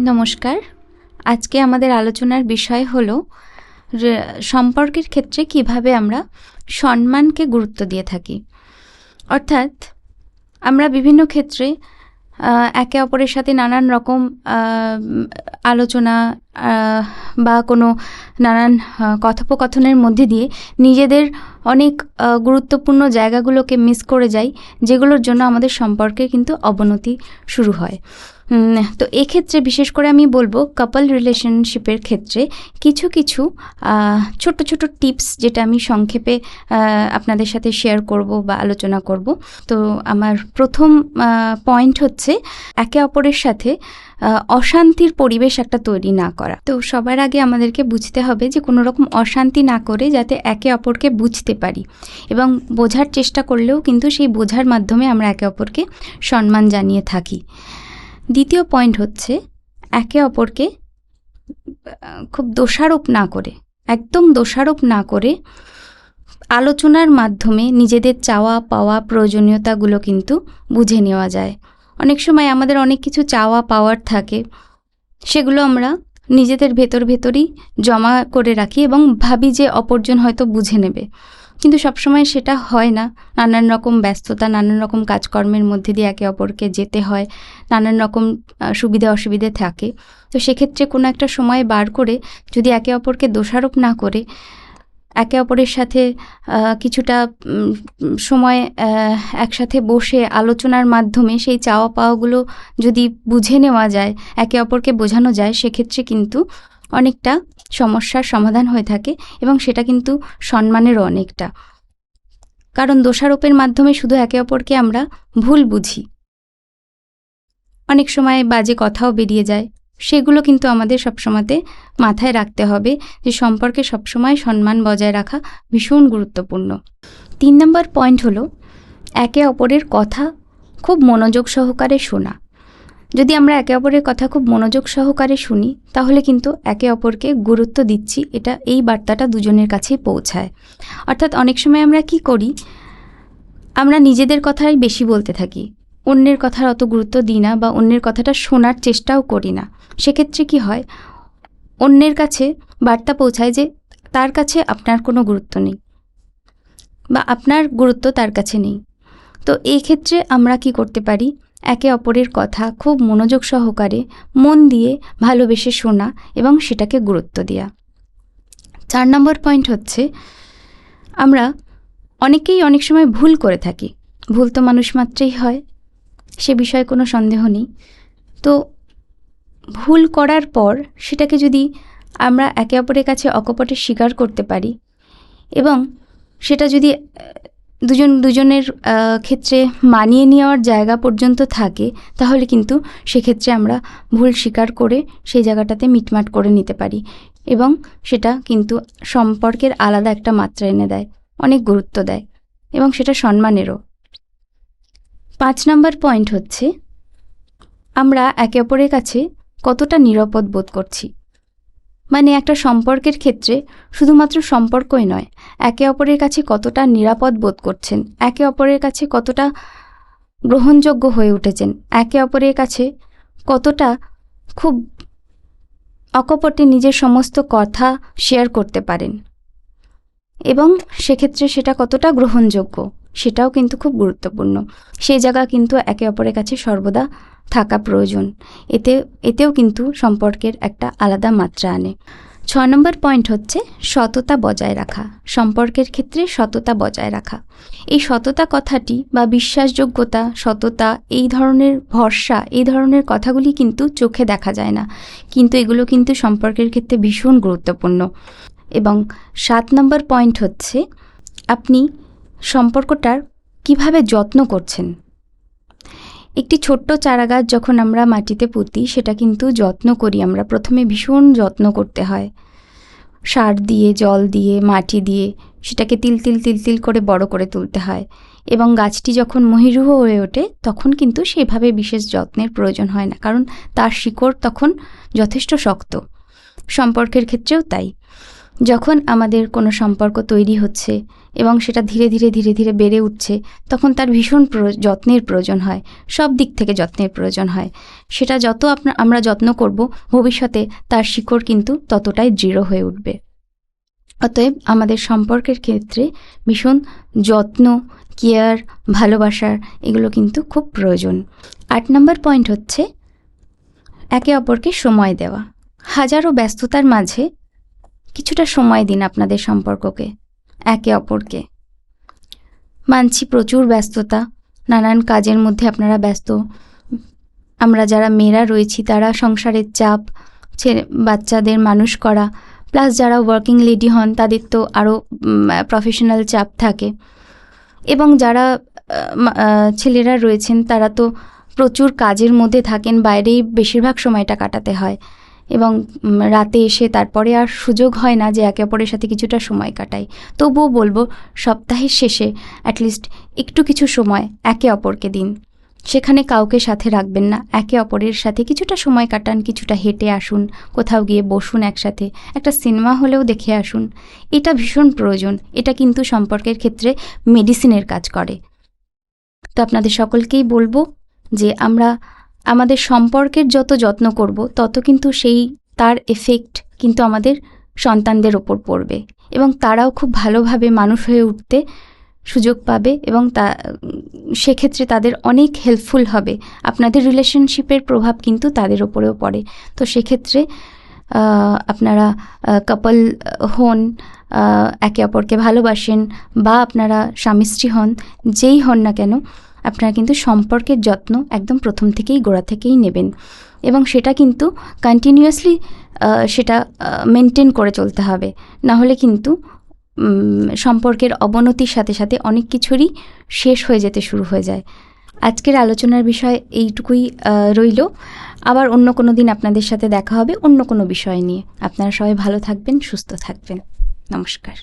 নমস্কার। আজকে আমাদের আলোচনার বিষয় হলো সম্পর্কের ক্ষেত্রে কিভাবে আমরা সম্মানকে গুরুত্ব দিয়ে থাকি। অর্থাৎ আমরা বিভিন্ন ক্ষেত্রে একে অপরের সাথে নানান রকম আলোচনা বা কোনো নানান কথোপকথনের মধ্যে দিয়ে নিজেদের অনেক গুরুত্বপূর্ণ জায়গাগুলোকে মিস করে যাই, যেগুলোর জন্য আমাদের সম্পর্কে কিন্তু অবনতি শুরু হয়। তো এক্ষেত্রে বিশেষ করে আমি বলবো কাপল রিলেশনশিপের ক্ষেত্রে কিছু কিছু ছোট ছোট টিপস, যেটা আমি সংক্ষেপে আপনাদের সাথে শেয়ার করব বা আলোচনা করব। তো আমার প্রথম পয়েন্ট হচ্ছে একে অপরের সাথে অশান্তির পরিবেশ একটা তৈরি না করা। তো সবার আগে আমাদেরকে বুঝতে হবে যে কোনো রকম অশান্তি না করে যাতে একে অপরকে বুঝতে পারি, এবং বোঝার চেষ্টা করলেও কিন্তু সেই বোঝার মাধ্যমে আমরা একে অপরকে সম্মান জানিয়ে থাকি। দ্বিতীয় পয়েন্ট হচ্ছে একে অপরকে খুব দোষারোপ না করে, একদম দোষারোপ না করে আলোচনার মাধ্যমে নিজেদের চাওয়া পাওয়া প্রয়োজনীয়তাগুলো কিন্তু বুঝে নেওয়া যায়। অনেক সময় আমাদের অনেক কিছু চাওয়া পাওয়ার থাকে, সেগুলো আমরা নিজেদের ভেতরই জমা করে রাখি এবং ভাবি যে অপরজন হয়তো বুঝে নেবে, কিন্তু সবসময় সেটা হয় না। নানান রকম ব্যস্ততা, নানান রকম কাজকর্মের মধ্যে দিয়ে একে অপরকে যেতে হয়, নানান রকম সুবিধা অসুবিধে থাকে। তো সেক্ষেত্রে কোনো একটা সময় বার করে যদি একে অপরকে দোষারোপ না করে একে অপরের সাথে কিছুটা সময় একসাথে বসে আলোচনার মাধ্যমে সেই চাওয়া পাওয়াগুলো যদি বুঝে নেওয়া যায়, একে অপরকে বোঝানো যায়, সেক্ষেত্রে কিন্তু অনেকটা সমস্যার সমাধান হয়ে থাকে এবং সেটা কিন্তু সম্মানেরও অনেকটা। কারণ দোষারোপের মাধ্যমে শুধু একে অপরকে আমরা ভুল বুঝি, অনেক সময় বাজে কথাও বেরিয়ে যায়। সেগুলো কিন্তু আমাদের সবসময়তে মাথায় রাখতে হবে যে সম্পর্কে সবসময় সম্মান বজায় রাখা ভীষণ গুরুত্বপূর্ণ। 3 নম্বর পয়েন্ট হলো একে অপরের কথা খুব মনোযোগ সহকারে শোনা। যদি আমরা একে অপরের কথা খুব মনোযোগ সহকারে শুনি, তাহলে কিন্তু একে অপরকে গুরুত্ব দিচ্ছি, এই বার্তাটা দুজনের কাছেই পৌঁছায়। অর্থাৎ অনেক সময় আমরা কি করি, আমরা নিজেদের কথাই বেশি বলতে থাকি, অন্যের কথার অত গুরুত্ব দিই না বা অন্যের কথাটা শোনার চেষ্টাও করি না। সেক্ষেত্রে কি হয়, অন্যের কাছে বার্তা পৌঁছায় যে তার কাছে আপনার কোনো গুরুত্ব নেই বা আপনার গুরুত্ব তার কাছে নেই। তো এই ক্ষেত্রে আমরা কি করতে পারি, একে অপরের কথা খুব মনোযোগ সহকারে মন দিয়ে ভালোবেসে শোনা এবং সেটাকে গুরুত্ব দেওয়া। 4 নম্বর পয়েন্ট হচ্ছে আমরা অনেকেই অনেক সময় ভুল করে থাকি। ভুল তো মানুষ মাত্রেই হয়, সে বিষয়ে কোনো সন্দেহ নেই। তো ভুল করার পর সেটাকে যদি আমরা একে অপরের কাছে অকপটে স্বীকার করতে পারি এবং সেটা যদি দুজনের ক্ষেত্রে মানিয়ে নেওয়ার জায়গা পর্যন্ত থাকে, তাহলে কিন্তু সেক্ষেত্রে আমরা ভুল স্বীকার করে সেই জায়গাটাতে মিটমাট করে নিতে পারি এবং সেটা কিন্তু সম্পর্কের আলাদা একটা মাত্রা এনে দেয়, অনেক গুরুত্ব দেয় এবং সেটা সম্মানেরও। 5 নম্বর পয়েন্ট হচ্ছে আমরা একে অপরের কাছে কতটা নিরাপদ বোধ করছি। মানে একটা সম্পর্কের ক্ষেত্রে শুধুমাত্র সম্পর্কই নয়, একে অপরের কাছে কতটা নিরাপদ বোধ করছেন, একে অপরের কাছে কতটা গ্রহণযোগ্য হয়ে উঠেছেন, একে অপরের কাছে কতটা খুব অকপটে নিজের সমস্ত কথা শেয়ার করতে পারেন এবং সেক্ষেত্রে সেটা কতটা গ্রহণযোগ্য, সেটাও কিন্তু খুব গুরুত্বপূর্ণ। সেই জায়গা কিন্তু একে অপরের কাছে সর্বদা থাকা প্রয়োজন। এতেও কিন্তু সম্পর্কের একটা আলাদা মাত্রা আনে। 6 নম্বর পয়েন্ট হচ্ছে সততা বজায় রাখা। সম্পর্কের ক্ষেত্রে সততা বজায় রাখা, এই সততা কথাটি বা বিশ্বাসযোগ্যতা, সততা, এই ধরনের ভরসা, এই ধরনের কথাগুলি কিন্তু চোখে দেখা যায় না, কিন্তু এগুলো কিন্তু সম্পর্কের ক্ষেত্রে ভীষণ গুরুত্বপূর্ণ। এবং 7 নম্বর পয়েন্ট হচ্ছে আপনি সম্পর্কটার কিভাবে যত্ন করছেন। একটি ছোট্ট চারাগাছ যখন আমরা মাটিতে পুঁতি, সেটা কিন্তু যত্ন করি আমরা, প্রথমে ভীষণ যত্ন করতে হয়, সার দিয়ে, জল দিয়ে, মাটি দিয়ে সেটাকে তিল তিল করে বড় করে তুলতে হয় এবং গাছটি যখন মহিরুহ হয়ে ওঠে তখন কিন্তু সেভাবে বিশেষ যত্নের প্রয়োজন হয় না, কারণ তার শিকড় তখন যথেষ্ট শক্ত। সম্পর্কের ক্ষেত্রেও তাই, যখন আমাদের কোনো সম্পর্ক তৈরি হচ্ছে এবং সেটা ধীরে ধীরে ধীরে ধীরে বেড়ে উঠছে, তখন তার ভীষণ যত্নের প্রয়োজন হয়, সব দিক থেকে যত্নের প্রয়োজন হয়। সেটা যত আমরা যত্ন করব, ভবিষ্যতে তার শিকড় কিন্তু ততটাই দৃঢ় হয়ে উঠবে। অতএব আমাদের সম্পর্কের ক্ষেত্রে ভীষণ যত্ন, কেয়ার, ভালোবাসার এগুলো কিন্তু খুব প্রয়োজন। 8 নম্বর পয়েন্ট হচ্ছে একে অপরকে সময় দেওয়া। হাজারো ব্যস্ততার মাঝে কিছুটা সময় দিন আপনাদের সম্পর্ককে, একে অপরকে। মানছি প্রচুর ব্যস্ততা, নানান কাজের মধ্যে আপনারা ব্যস্ত। আমরা যারা মেয়েরা রয়েছি তারা সংসারের চাপ, বাচ্চাদের মানুষ করা, প্লাস যারা ওয়ার্কিং লেডি হন তাদের তো আরও প্রফেশনাল চাপ থাকে, এবং যারা ছেলেরা রয়েছেন তারা তো প্রচুর কাজের মধ্যে থাকেন, বাইরেই বেশিরভাগ সময়টা কাটাতে হয়, এবং রাতে এসে তারপরে আর সুযোগ হয় না যে একে অপরের সাথে কিছুটা সময় কাটাই। তবুও বলবো সপ্তাহের শেষে অ্যাটলিস্ট একটু কিছু সময় একে অপরকে দিন। সেখানে কাউকে সাথে রাখবেন না, একে অপরের সাথে কিছুটা সময় কাটান, কিছুটা হেঁটে আসুন, কোথাও গিয়ে বসুন একসাথে, একটা সিনেমা হলেও দেখে আসুন। এটা ভীষণ প্রয়োজন, এটা কিন্তু সম্পর্কের ক্ষেত্রে মেডিসিনের কাজ করে। তো আপনাদের সকলকেই বলবো যে আমরা আমাদের সম্পর্কের যত যত্ন করব তত কিন্তু তার এফেক্ট কিন্তু আমাদের সন্তানদের ওপর পড়বে, এবং তারাও খুব ভালোভাবে মানুষ হয়ে উঠতে সুযোগ পাবে, এবং সেক্ষেত্রে তাদের অনেক হেল্পফুল হবে। আপনাদের রিলেশনশিপের প্রভাব কিন্তু তাদের ওপরেও পড়ে। তো সেক্ষেত্রে আপনারা কাপল হন, একে অপরকে ভালোবাসেন, বা আপনারা স্বামী স্ত্রী হন, যেই হন না কেন, আপনারা কিন্তু সম্পর্কের যত্ন একদম প্রথম থেকেই, গোড়া থেকেই নেবেন, এবং সেটা কিন্তু কন্টিনিউয়াসলি সেটা মেনটেন করে চলতে হবে। না হলে কিন্তু সম্পর্কের অবনতির সাথে সাথে অনেক কিছুরই শেষ হয়ে যেতে শুরু হয়ে যায়। আজকের আলোচনার বিষয় এইটুকুই রইল। আবার অন্য কোনো দিন আপনাদের সাথে দেখা হবে অন্য কোনো বিষয় নিয়ে। আপনারা সবাই ভালো থাকবেন, সুস্থ থাকবেন। নমস্কার।